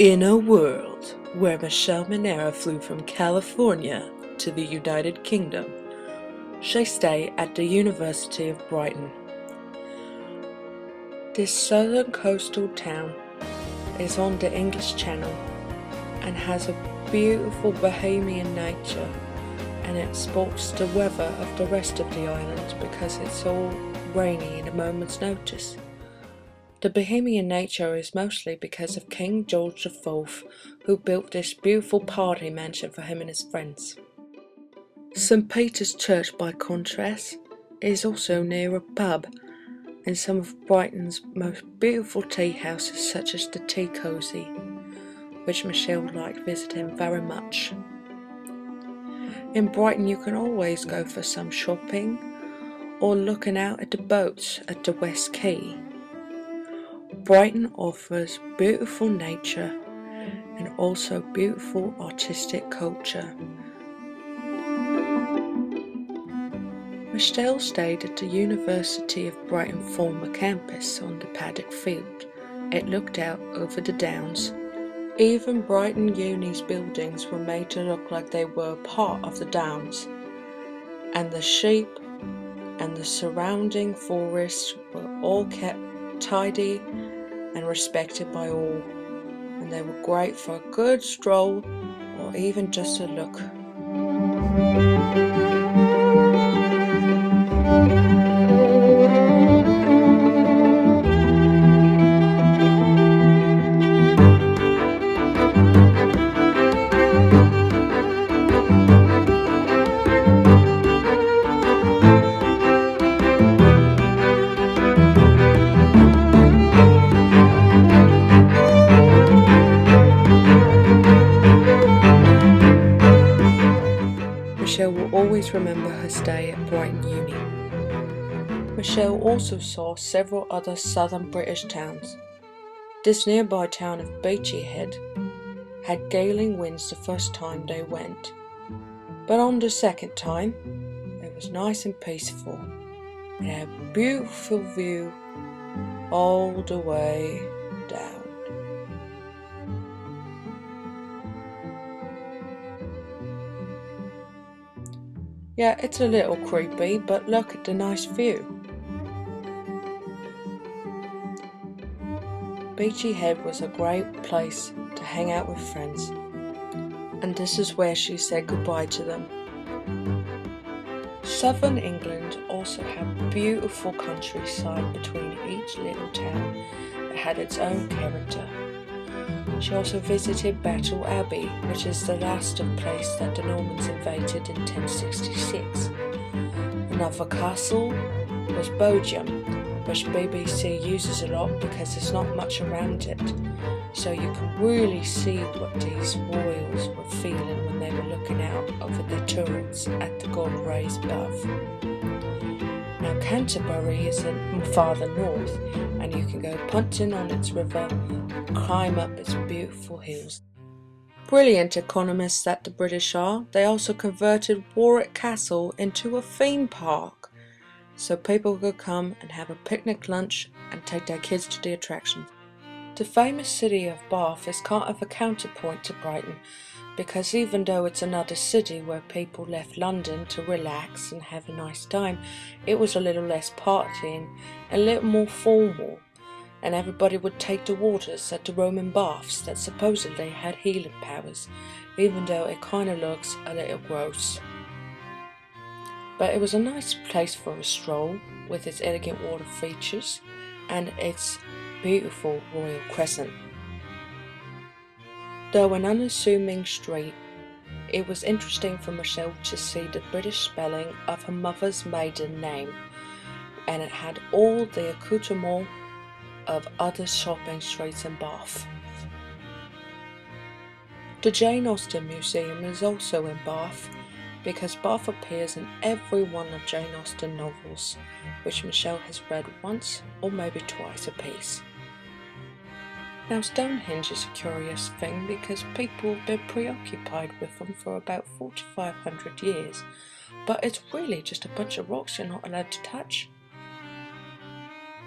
In a world where Michelle Monero flew from California to the United Kingdom, she stayed at the University of Brighton. This southern coastal town is on the English Channel and has a beautiful bohemian nature, and it sports the weather of the rest of the island because it's all rainy in a moment's notice. The bohemian nature is mostly because of King George IV, who built this beautiful party mansion for him and his friends. St. Peter's Church, by contrast, is also near a pub and some of Brighton's most beautiful tea houses, such as the Tea Cosy, which Michelle liked visiting very much. In Brighton you can always go for some shopping or looking out at the boats at the West Quay. Brighton offers beautiful nature and also beautiful artistic culture. Michelle stayed at the University of Brighton former campus on the paddock field. It looked out over the downs. Even Brighton Uni's buildings were made to look like they were part of the downs, and the sheep and the surrounding forests were all kept tidy and respected by all, and they were great for a good stroll or even just a look. Michelle will always remember her stay at Brighton Uni. Michelle also saw several other southern British towns. This nearby town of Beachy Head had galing winds the first time they went, but on the second time it was nice and peaceful. It had a beautiful view all the way down. Yeah, it's a little creepy, but look at the nice view. Beachy Head was a great place to hang out with friends, and this is where she said goodbye to them. Southern England also had beautiful countryside between each little town that had its own character. She also visited Battle Abbey, which is the last of place that the Normans invaded in 1066. Another castle was Bodiam, which BBC uses a lot because there's not much around it, so you can really see what these royals were feeling when they were looking out over their turrets at the god rays above. Now Canterbury is farther north, and you can go punting on its river, climb up its beautiful hills. Brilliant economists that the British are, they also converted Warwick Castle into a theme park, so people could come and have a picnic lunch and take their kids to the attractions. The famous city of Bath is kind of a counterpoint to Brighton, because even though it's another city where people left London to relax and have a nice time, it was a little less partying, a little more formal, and everybody would take the waters at the Roman baths that supposedly had healing powers, even though it kind of looks a little gross. But it was a nice place for a stroll, with its elegant water features and its beautiful royal crescent. Though an unassuming street, it was interesting for Michelle to see the British spelling of her mother's maiden name, and it had all the accoutrements of other shopping streets in Bath. The Jane Austen Museum is also in Bath, because Bath appears in every one of Jane Austen novels, which Michelle has read once or maybe twice apiece. Now Stonehenge is a curious thing because people have been preoccupied with them for about 4,500 years, but it's really just a bunch of rocks you're not allowed to touch.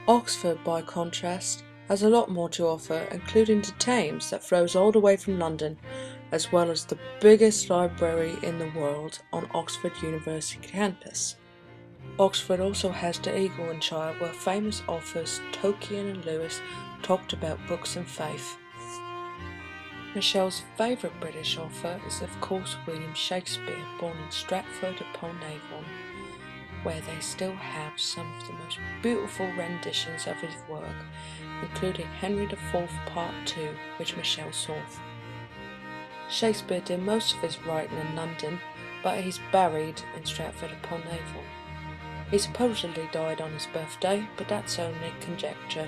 Oxford, by contrast, has a lot more to offer, including the Thames that flows all the way from London, as well as the biggest library in the world on Oxford University campus. Oxford also has the Eagle and Child, where famous authors Tolkien and Lewis talked about books and faith. Michelle's favourite British author is of course William Shakespeare, born in Stratford-upon-Avon, where they still have some of the most beautiful renditions of his work, including Henry IV Part 2, which Michelle saw. Shakespeare did most of his writing in London, but he's buried in Stratford-upon-Avon. He supposedly died on his birthday, but that's only conjecture.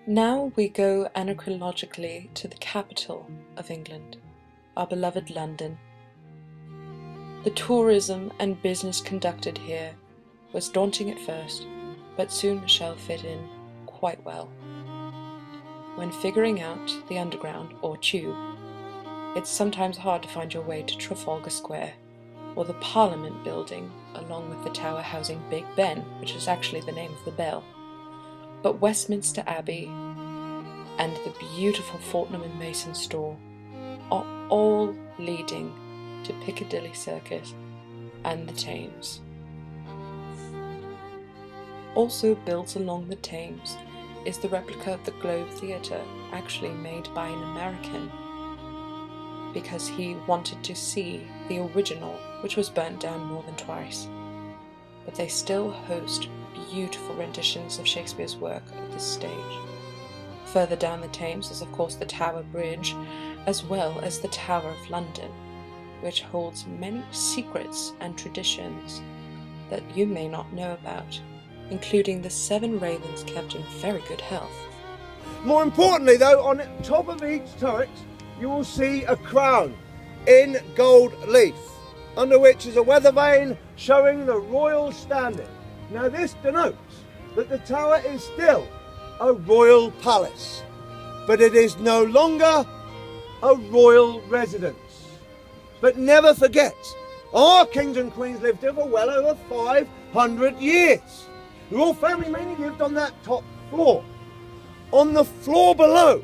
Now we go anachronologically to the capital of England, our beloved London. The tourism and business conducted here was daunting at first, but soon Michelle fit in quite well. When figuring out the Underground, or Tube, it's sometimes hard to find your way to Trafalgar Square, or the Parliament building, along with the tower housing Big Ben, which is actually the name of the bell. But Westminster Abbey and the beautiful Fortnum and Mason store are all leading to Piccadilly Circus and the Thames. Also built along the Thames is the replica of the Globe Theatre, actually made by an American, because he wanted to see the original, which was burnt down more than twice. But they still host beautiful renditions of Shakespeare's work at this stage. Further down the Thames is of course the Tower Bridge, as well as the Tower of London, which holds many secrets and traditions that you may not know about, including the 7 ravens kept in very good health. More importantly though, on top of each turret you will see a crown in gold leaf, under which is a weather vane showing the royal standing. Now this denotes that the tower is still a royal palace, but it is no longer a royal residence. But never forget, our kings and queens lived here for well over 500 years. The royal family mainly lived on that top floor. On the floor below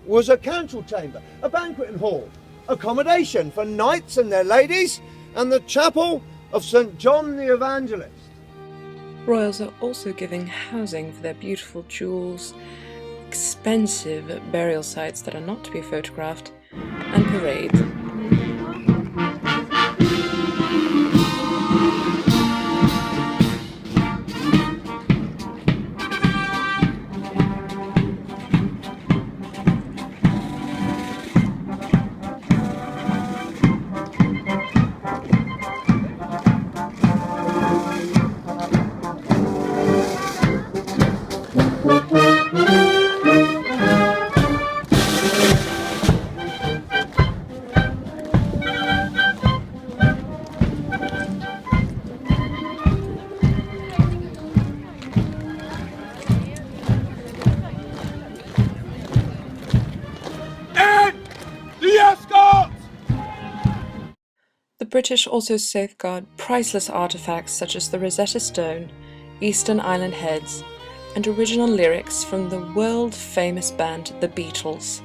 was a council chamber, a banqueting hall, accommodation for knights and their ladies, and the chapel of St. John the Evangelist. Royals are also giving housing for their beautiful jewels, expensive burial sites that are not to be photographed, and parades. The British also safeguard priceless artifacts such as the Rosetta Stone, Eastern Island heads, and original lyrics from the world-famous band The Beatles.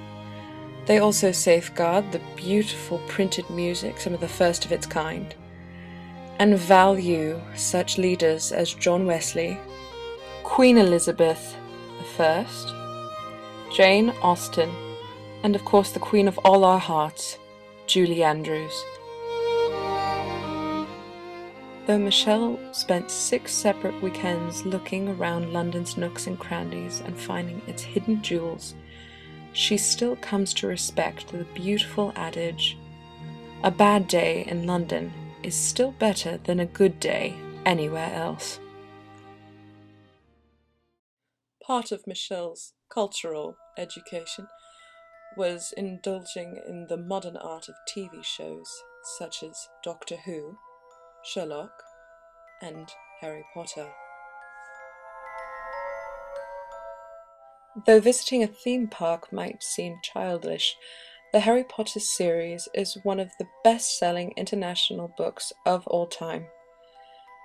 They also safeguard the beautiful printed music, some of the first of its kind, and value such leaders as John Wesley, Queen Elizabeth I, Jane Austen, and of course the Queen of all our hearts, Julie Andrews. Though Michelle spent 6 separate weekends looking around London's nooks and crannies and finding its hidden jewels, she still comes to respect the beautiful adage, "A bad day in London is still better than a good day anywhere else." Part of Michelle's cultural education was indulging in the modern art of TV shows such as Doctor Who, Sherlock, and Harry Potter. Though visiting a theme park might seem childish, the Harry Potter series is one of the best-selling international books of all time.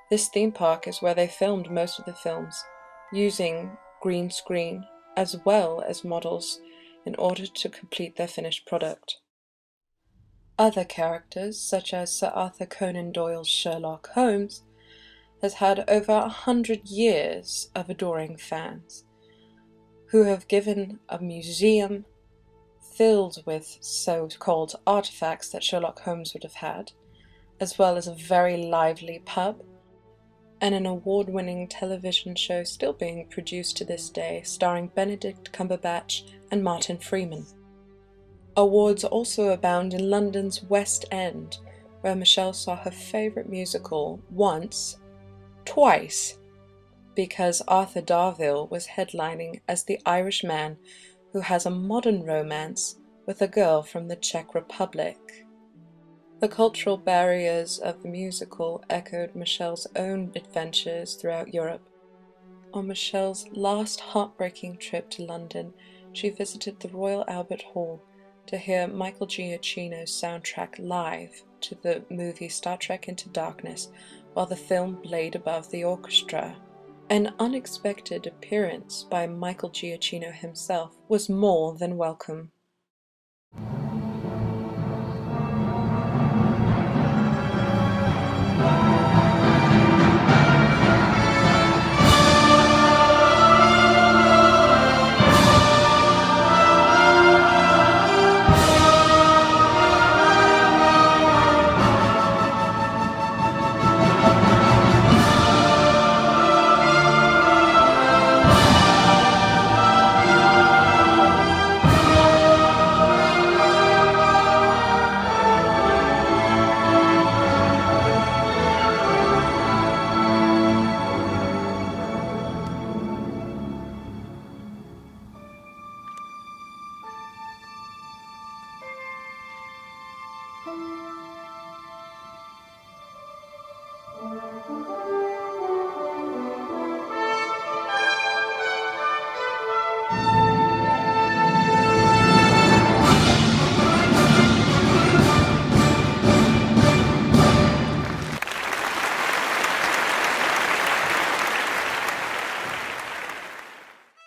This theme park is where they filmed most of the films, using green screen as well as models in order to complete their finished product. Other characters, such as Sir Arthur Conan Doyle's Sherlock Holmes, has had over 100 years of adoring fans, who have given a museum filled with so-called artifacts that Sherlock Holmes would have had, as well as a very lively pub, and an award-winning television show still being produced to this day, starring Benedict Cumberbatch and Martin Freeman. Awards also abound in London's West End, where Michelle saw her favourite musical twice, because Arthur Darvill was headlining as the Irish man who has a modern romance with a girl from the Czech Republic. The cultural barriers of the musical echoed Michelle's own adventures throughout Europe. On Michelle's last heartbreaking trip to London, she visited the Royal Albert Hall to hear Michael Giacchino's soundtrack live to the movie Star Trek Into Darkness while the film played above the orchestra. An unexpected appearance by Michael Giacchino himself was more than welcome.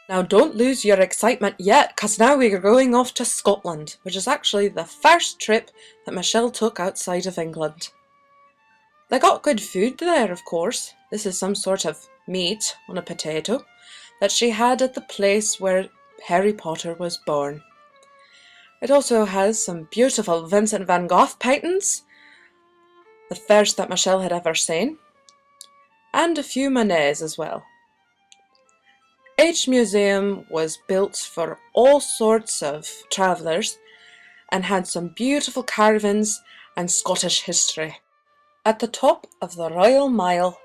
Now don't lose your excitement yet, cause now we are going off to Scotland, which is actually the first trip that Michelle took outside of England. They got good food there, of course. This is some sort of meat on a potato that she had at the place where Harry Potter was born. It also has some beautiful Vincent van Gogh paintings, the first that Michelle had ever seen, and a few Monets as well. Each museum was built for all sorts of travellers and had some beautiful carvings and Scottish history. At the top of the Royal Mile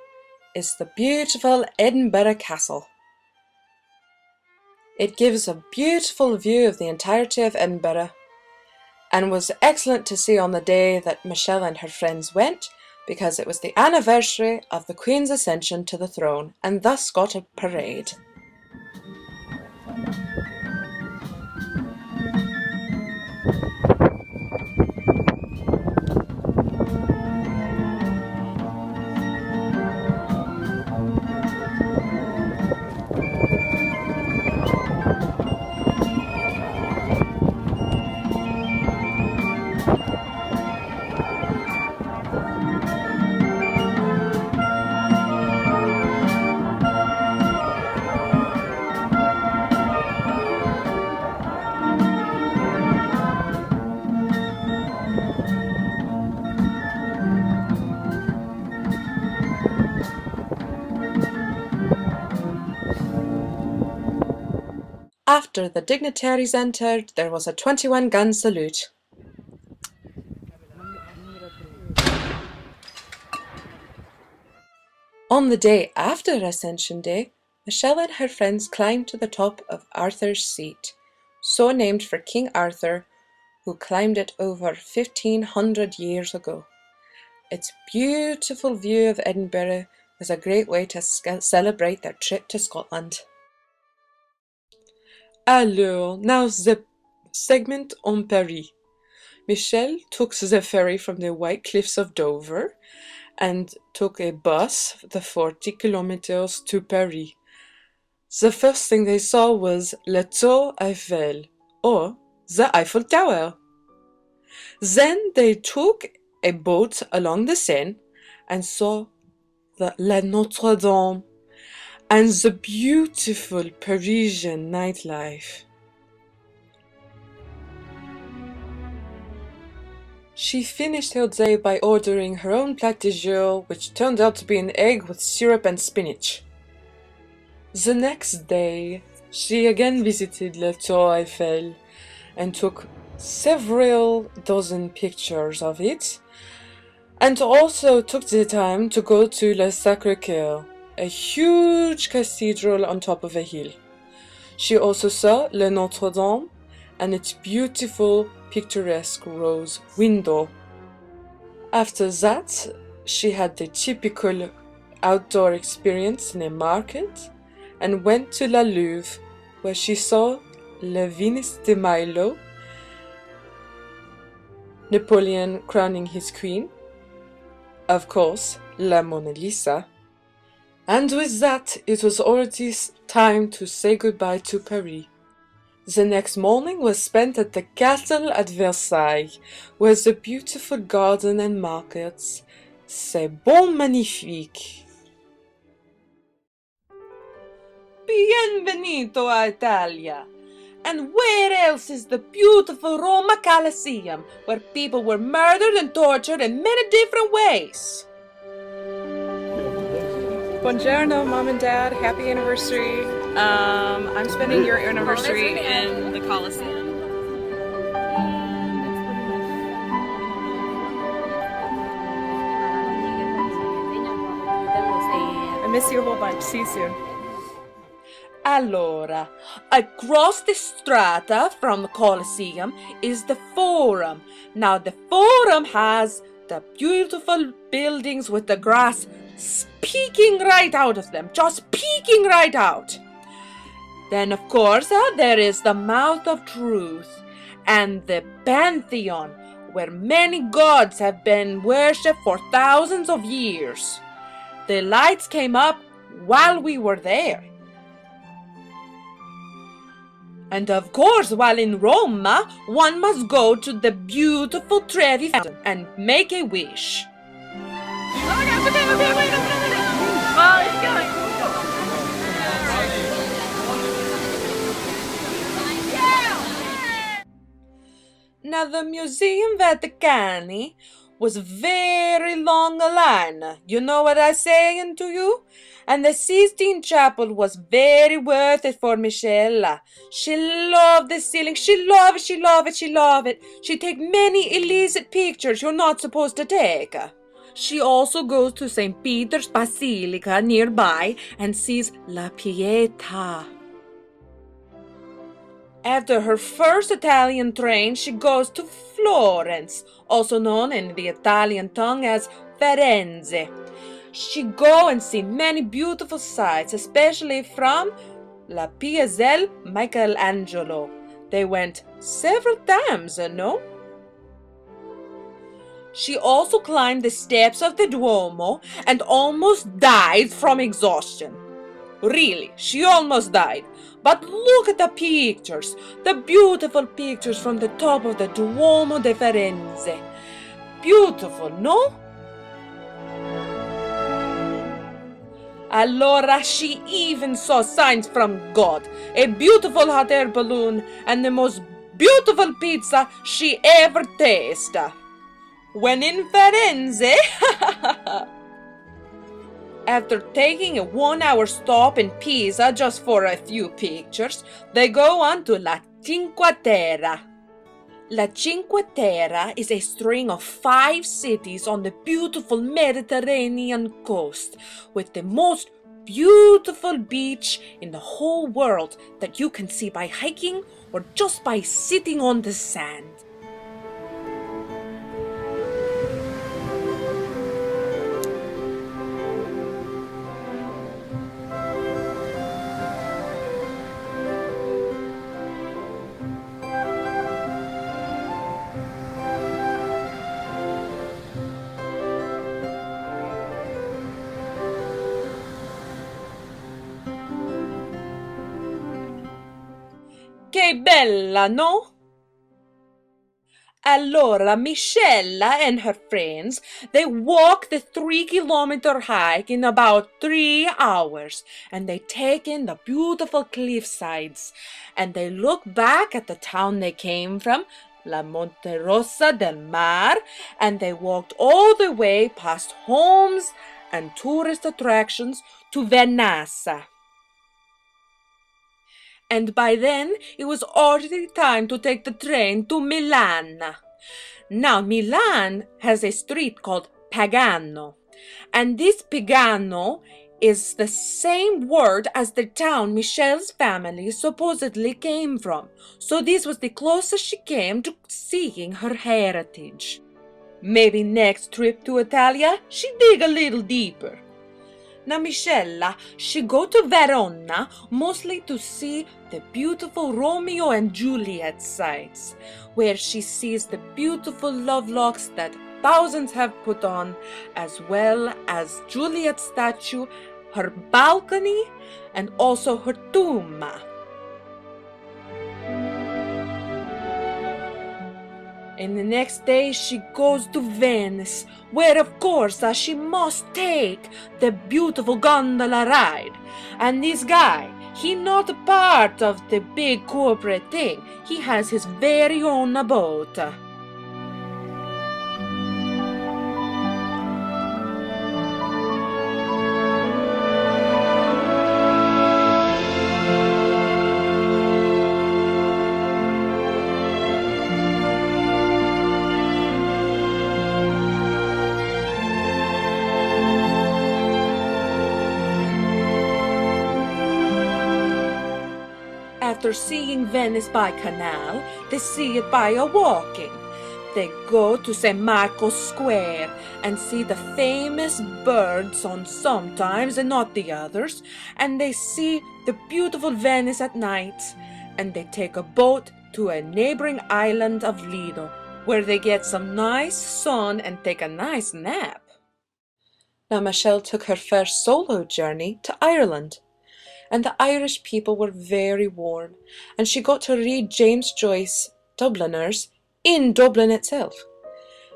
is the beautiful Edinburgh Castle. It gives a beautiful view of the entirety of Edinburgh and was excellent to see on the day that Michelle and her friends went, because it was the anniversary of the Queen's ascension to the throne and thus got a parade. After the dignitaries entered, there was a 21-gun salute. On the day after Ascension Day, Michelle and her friends climbed to the top of Arthur's Seat, so named for King Arthur, who climbed it over 1500 years ago. Its beautiful view of Edinburgh was a great way to celebrate their trip to Scotland. Alors, now the segment on Paris. Michelle took the ferry from the White Cliffs of Dover and took a bus the 40 kilometers to Paris. The first thing they saw was La Tour Eiffel, or the Eiffel Tower. Then they took a boat along the Seine and saw the La Notre Dame and the beautiful Parisian nightlife. She finished her day by ordering her own plat du jour, which turned out to be an egg with syrup and spinach. The next day, she again visited La Tour Eiffel and took several dozen pictures of it, and also took the time to go to Le Sacré-Cœur, a huge cathedral on top of a hill. She also saw Le Notre Dame and its beautiful, picturesque rose window. After that, she had the typical outdoor experience in a market and went to La Louvre, where she saw La Venus de Milo, Napoleon crowning his queen, of course, La Mona Lisa, and with that, it was already time to say goodbye to Paris. The next morning was spent at the castle at Versailles, where the beautiful garden and markets. C'est bon magnifique. Bienvenido a Italia! And where else is the beautiful Roma Colosseum, where people were murdered and tortured in many different ways? Buongiorno, Mom and Dad. Happy anniversary. I'm spending your anniversary in the Colosseum. I miss you a whole bunch. See you soon. Allora, across the strata from the Colosseum is the Forum. Now, the Forum has the beautiful buildings with the grass peeking right out of them, just peeking right out. Then, of course, there is the Mouth of Truth and the Pantheon, where many gods have been worshipped for thousands of years. The lights came up while we were there. And of course, while in Rome, one must go to the beautiful Trevi Fountain and make a wish. Oh my gosh, okay, wait. Well, it's going. Now, the Museum Vaticani was very long a line. You know what I'm saying to you? And the Sistine Chapel was very worth it for Michelle. She loved the ceiling. She loved it. She take many illicit pictures you're not supposed to take. She also goes to St. Peter's Basilica nearby and sees La Pietà. After her first Italian train, she goes to Florence, also known in the Italian tongue as Firenze. She go and see many beautiful sights, especially from La Piazzale Michelangelo. They went several times, no? She also climbed the steps of the Duomo and almost died from exhaustion. Really, she almost died. But look at the pictures, the beautiful pictures from the top of the Duomo di Firenze. Beautiful, no? Allora she even saw signs from God, a beautiful hot air balloon, and the most beautiful pizza she ever tasted. When in Firenze, after taking a 1-hour stop in Pisa just for a few pictures, they go on to La Cinque Terre. La Cinque Terre is a string of 5 cities on the beautiful Mediterranean coast with the most beautiful beach in the whole world that you can see by hiking or just by sitting on the sand. Che bella, no? Allora, Michelle and her friends, they walk the 3-kilometer hike in about 3 hours, and they take in the beautiful cliffsides, and they look back at the town they came from, La Monterosa del Mar, and they walked all the way past homes and tourist attractions to Vernazza. And by then it was already time to take the train to Milan. Now, Milan has a street called Pagano, and this Pagano is the same word as the town Michelle's family supposedly came from. So this was the closest she came to seeing her heritage. Maybe next trip to Italia, she'd dig a little deeper. Now, Michelle, she go to Verona mostly to see the beautiful Romeo and Juliet sites, where she sees the beautiful love locks that thousands have put on, as well as Juliet's statue, her balcony, and also her tomb. And the next day she goes to Venice, where of course she must take the beautiful gondola ride. And this guy, he not a part of the big corporate thing. He has his very own boat. After seeing Venice by canal, they see it by a walking. They go to St. Marco's Square and see the famous birds on sometimes and not the others, and they see the beautiful Venice at night, and they take a boat to a neighboring island of Lido, where they get some nice sun and take a nice nap. Now Michelle took her first solo journey to Ireland, and the Irish people were very warm, and she got to read James Joyce, Dubliners, in Dublin itself.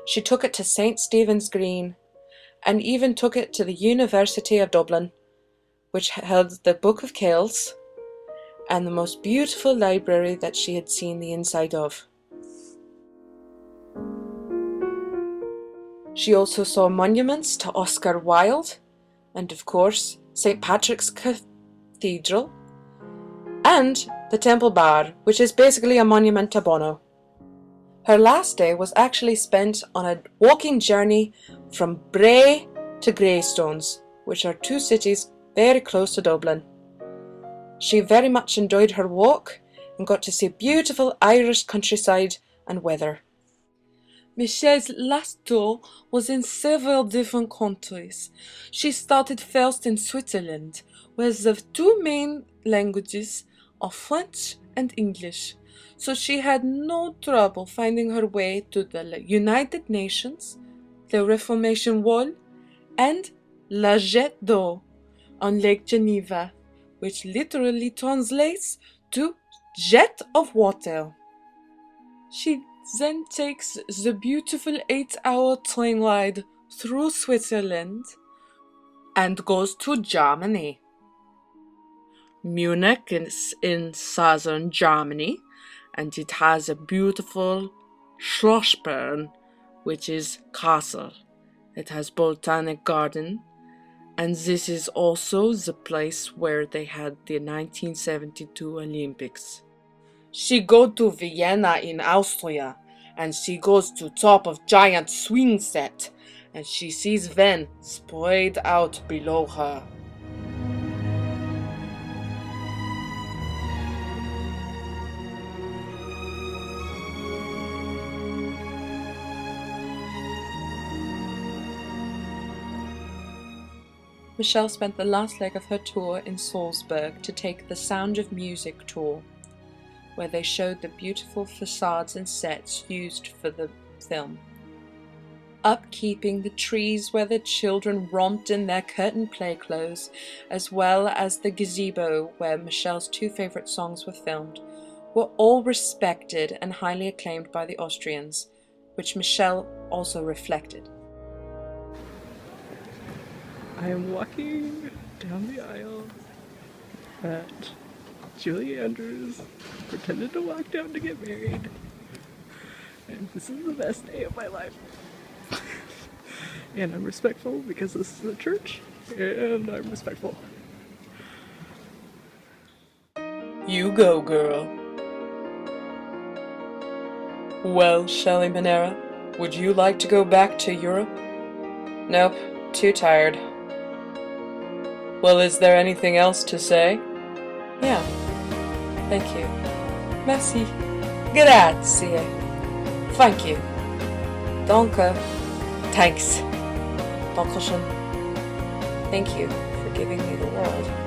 She took it to St. Stephen's Green, and even took it to the University of Dublin, which held the Book of Kells, and the most beautiful library that she had seen the inside of. She also saw monuments to Oscar Wilde, and of course St. Patrick's Cathedral, and the Temple Bar, which is basically a monument to Bono. Her last day was actually spent on a walking journey from Bray to Greystones, which are two cities very close to Dublin. She very much enjoyed her walk and got to see beautiful Irish countryside and weather. Michelle's last tour was in several different countries. She started first in Switzerland, where the two main languages are French and English, so she had no trouble finding her way to the United Nations, the Reformation Wall, and La Jet d'Eau on Lake Geneva, which literally translates to jet of water. She then takes the beautiful 8-hour train ride through Switzerland and goes to Germany. Munich is in southern Germany, and it has a beautiful Schlossberg, which is castle. It has botanic garden, and this is also the place where they had the 1972 Olympics. She go to Vienna in Austria, and she goes to top of giant swing set, and she sees Venn spread out below her. Michelle spent the last leg of her tour in Salzburg to take the Sound of Music tour, where they showed the beautiful facades and sets used for the film. Upkeeping the trees where the children romped in their curtain play clothes, as well as the gazebo where Michelle's two favorite songs were filmed, were all respected and highly acclaimed by the Austrians, which Michelle also reflected. I am walking down the aisle that Julie Andrews pretended to walk down to get married. And this is the best day of my life. And I'm respectful because this is a church, and I'm respectful. You go, girl. Well, Shelley Manera, would you like to go back to Europe? Nope, too tired. Well, is there anything else to say? Yeah. Thank you. Merci. Grazie. Thank you. Danke. Thanks. Dankeschön. Thank you for giving me the world.